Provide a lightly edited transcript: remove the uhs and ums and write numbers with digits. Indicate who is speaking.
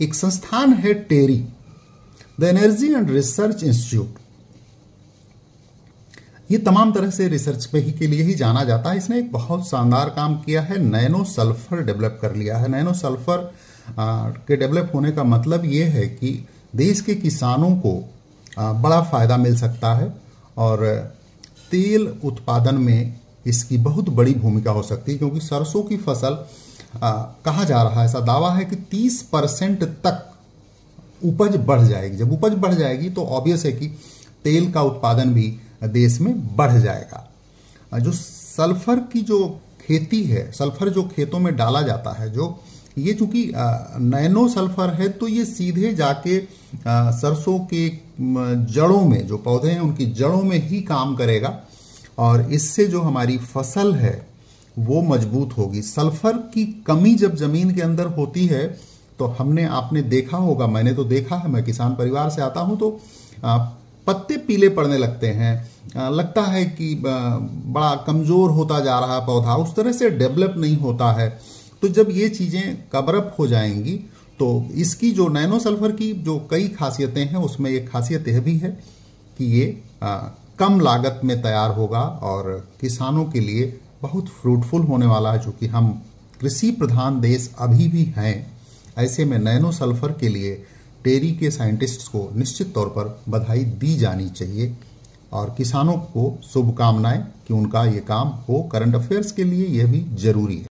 Speaker 1: एक संस्थान है TERI, the energy and research institute. ये तमाम तरह से रिसर्च पे ही के लिए ही जाना जाता है। इसने एक बहुत शानदार काम किया है, नैनो सल्फर डेवलप कर लिया है। नैनो सल्फर के डेवलप होने का मतलब ये है कि देश के किसानों को बड़ा फायदा मिल सकता है और तेल उत्पादन में इसकी बहुत बड़ी भूमिका हो सकती है, क्योंकि सरसों की फसल कहा जा रहा है, ऐसा दावा है कि 30% तक उपज बढ़ जाएगी। जब उपज बढ़ जाएगी तो ऑब्वियस है कि तेल का उत्पादन भी देश में बढ़ जाएगा। जो सल्फर की जो खेती है, सल्फर जो खेतों में डाला जाता है, जो ये चूंकि नैनो सल्फर है तो ये सीधे जाके सरसों के जड़ों में, जो पौधे हैं उनकी जड़ों में ही काम करेगा और इससे जो हमारी फसल है वो मजबूत होगी। सल्फर की कमी जब जमीन के अंदर होती है तो आपने देखा होगा, मैंने तो देखा है, मैं किसान परिवार से आता हूं, तो पत्ते पीले पड़ने लगते हैं, लगता है कि बड़ा कमजोर होता जा रहा है पौधा, उस तरह से डेवलप नहीं होता है। तो जब ये चीजें कवरअप हो जाएंगी तो इसकी जो नैनो सल्फर की जो कई खासियतें हैं उसमें एक खासियत यह भी है कि ये कम लागत में तैयार होगा और किसानों के लिए बहुत फ्रूटफुल होने वाला है। चूंकि हम कृषि प्रधान देश अभी भी हैं, ऐसे में नैनो सल्फर के लिए टेरी के साइंटिस्ट्स को निश्चित तौर पर बधाई दी जानी चाहिए और किसानों को शुभकामनाएं कि उनका ये काम हो। करंट अफेयर्स के लिए यह भी जरूरी है।